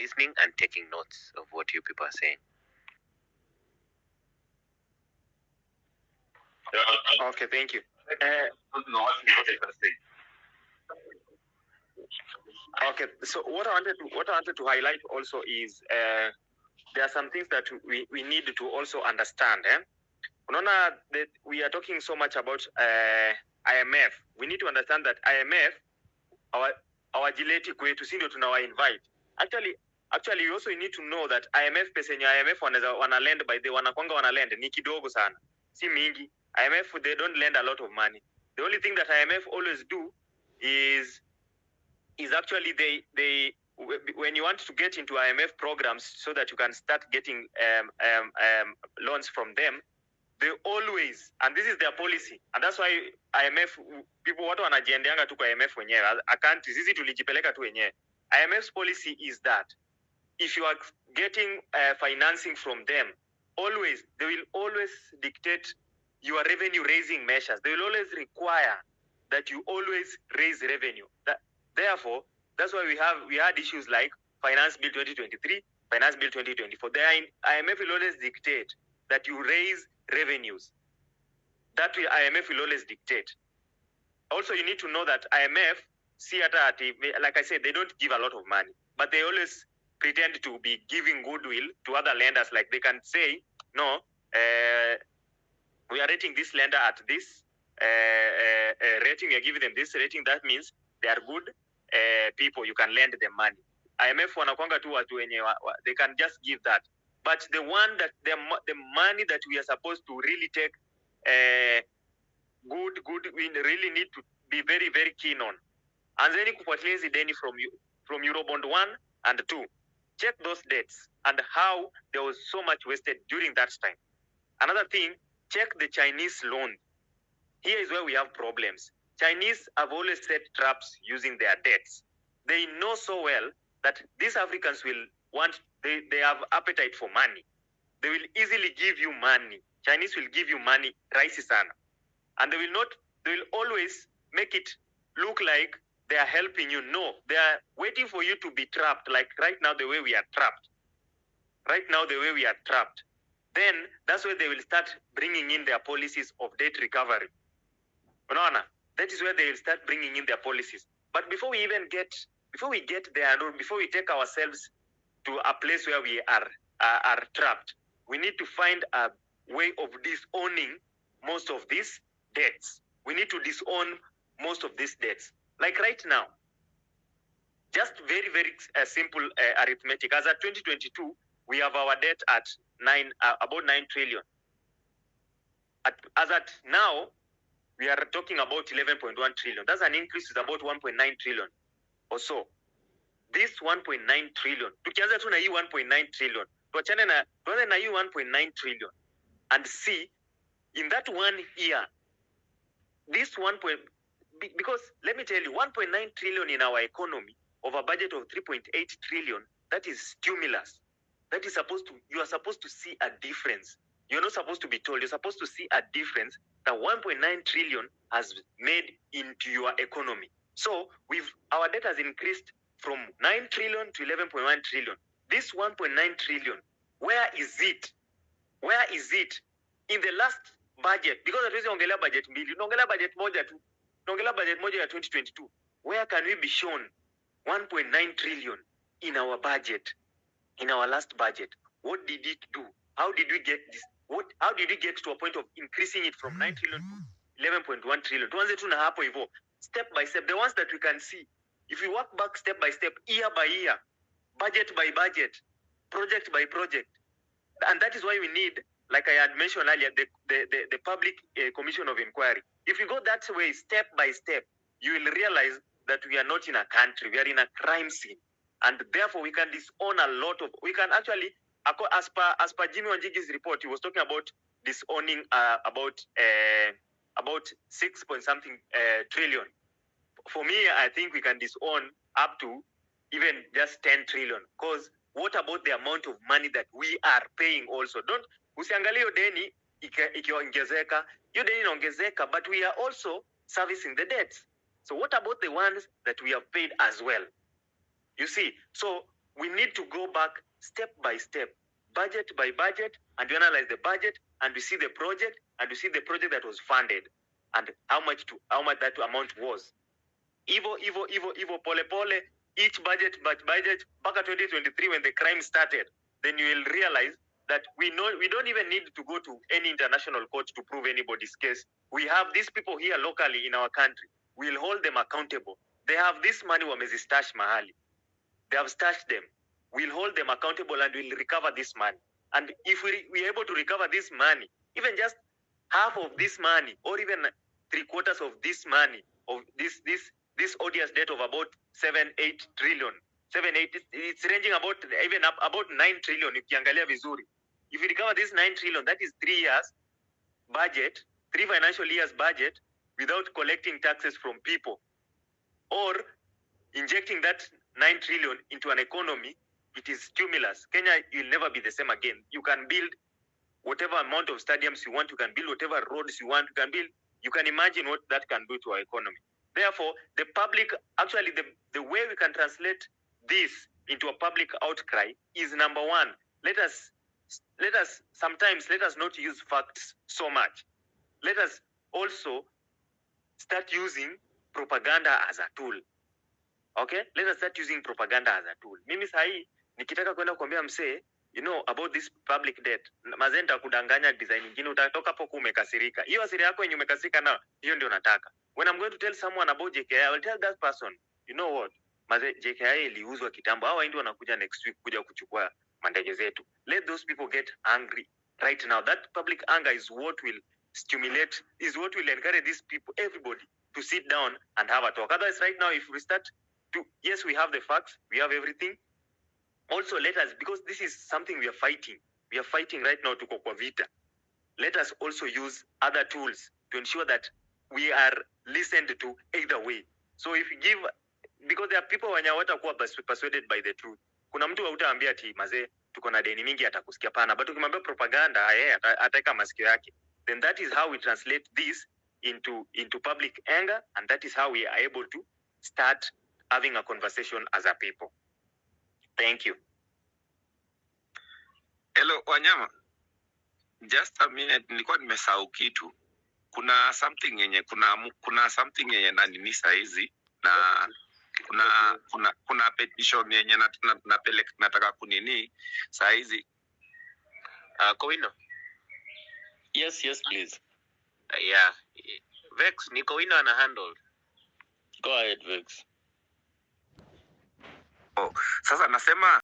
listening and taking notes of what you people are saying. Okay, thank you. Okay, so what I wanted to highlight also is there are some things that we need to also understand. Unaona that we are talking so much about IMF. We need to understand that IMF our jileti kwetu si ndio tunawa invite. Actually you also need to know that IMF pesa yenye IMF wana lend by the wana lend ni kidogo sana. Si mingi. IMF they don't lend a lot of money. The only thing that IMF always do is actually they when you want to get into IMF programs so that you can start getting loans from them, they always, and this is their policy, and that's why IMF people watu wanajiendeanga tu kwa IMF wenyewe. Akanti sisi tulijipeleka tu wenyewe. IMF's policy is that if you are getting financing from them, they will always dictate your revenue raising measures. They will always require that you always raise revenue. Therefore, that's why we had issues like Finance Bill 2023, Finance Bill 2024. The IMF will always dictate that you raise revenues. That way IMF will always dictate. Also, you need to know that IMF, like I said, they don't give a lot of money, but they always pretend to be giving goodwill to other lenders. Like they can say, no, we are rating this lender at this rating, we are giving them this rating. That means they are good people, you can lend them money. IMF wanakwanga tu watu wenye they can just give that. But the one that the money that we are supposed to really take good, we really need to be very, very keen on. Anzeni kufuatilia hizi deni from Eurobond 1 and 2. Check those debts and how there was so much wasted during that time. Another thing, check the Chinese loan. Here is where we have problems. Chinese have always set traps using their debts. They know so well that these Africans will want, they have appetite for money. They will easily give you money. Chinese will give you money, rahisi sana. And they will always make it look like they are helping you. No, they are waiting for you to be trapped, like right now the way we are trapped. Then that's where they will start bringing in their policies of debt recovery. Unaona? That is where they will start bringing in their policies. But before we get there, or before we take ourselves to a place where we are trapped, we need to find a way of disowning most of these debts. We need to disown most of these debts. Like right now, just very, very simple arithmetic. As at 2022, we have our debt at about 9 trillion. As at now, we are talking about 11.1 trillion. That's an increase of about 1.9 trillion or so. This 1.9 trillion, tukianza tu na hii 1.9 trillion, tuanze na hii 1.9 trillion, and see, in that 1 year, this because let me tell you, 1.9 trillion in our economy, of a budget of 3.8 trillion, that is stimulus. That is you are supposed to see a difference. You're not supposed to be told, you're supposed to see a difference that 1.9 trillion has made into your economy. So our debt has increased from 9 trillion to 11.1 trillion. This 1.9 trillion, where is it? In the last budget, because hatuwezi ongelea budget mbili, tunaongelea budget moja tu. Tunaongelea budget moja ya 2022. Where can we be shown 1.9 trillion in our budget, in our last budget? What did it do? How did we get this? How did we get to a point of increasing it from 9 trillion to 11.1 trillion? Tuanze tu na hapo hivyo, step by step, the ones that we can see. If we work back step by step, year by year, budget by budget, project by project. And that is why we need, like I had mentioned earlier, the public commission of inquiry. If you go that way, step by step, you will realize that we are not in a country, we are in a crime scene. And therefore, we can disown a lot of, we can actually, as per Jimmy Wanjigi's report, he was talking about disowning about 6 point something trillion. For me, I think we can disown up to even just 10 trillion. Because what about the amount of money that we are paying also? Usiangalie hiyo deni ikiongezeka, hiyo deni inaongezeka, but we are also servicing the debts. So what about the ones that we have paid as well? You see, so we need to go back step by step, budget by budget, and we analyze the budget, and we see the project, and we see the project that was funded, and how much that amount was. Evo, pole, each budget, back at 2023 when the crime started, then you will realize that we don't even need to go to any international court to prove anybody's case. We have these people here locally in our country. We'll hold them accountable. They have this money wamezistash mahali. They have stashed them. We'll hold them accountable and we'll recover this money. And if we are able to recover this money, even just half of this money, or even 3/4 of this money, of this odious debt of about 7-8 trillion, it's ranging about even up about 9 trillion. Ukiangalia vizuri, if we recover this 9 trillion, that is 3 years budget, 3 financial years budget, without collecting taxes from people, or injecting that 9 trillion into an economy. It is stimulus. Kenya will never be the same again. You can build whatever amount of stadiums you want. You can build whatever roads you want. You can imagine what that can do to our economy. Therefore, the public, actually, the way we can translate this into a public outcry is, number one, let us not use facts so much. Let us also start using propaganda as a tool. Okay? Let us start using propaganda as a tool. Mimi sahi nikitaka kwenda kuambia msee, about this public debt, mazenda kudanganya design nyingine, utatoka hapo kumekasirika. Hiyo asiri yako yenye umekasirika na hiyo ndio nataka. When I'm going to tell someone about JKI, I will tell that person, you know what? JKI iliuzwa kitambo. Hao ndio wanakuja next week kuja kuchukua mandege zetu. Let those people get angry right now. That public anger is what will encourage these people, everybody, to sit down and have a talk. Otherwise, right now, if we start yes, we have the facts, we have everything. Also, let us, because this is something we are fighting. We are fighting right now to kwa vita. Let us also use other tools to ensure that we are listened to either way. So if you give, because there are people wenye hawatakuwa persuaded by the truth. Kuna mtu hautaambia ati mazee tuko na deni mingi atakusikia pana, but ukimwambia propaganda ataeka masikio yake. Then that is how we translate this into public anger, and that is how we are able to start having a conversation as a people. Thank you. Hello Wanyama. Just a minute, nilikuwa nimesahau kitu. Kuna something yenye na nini saizi, na kuna petition yenye nataka kunini saizi. Kowino. Yes, please. Yeah. Vex, ni Kowino ana handle. Go ahead, Vex. Sasa nasema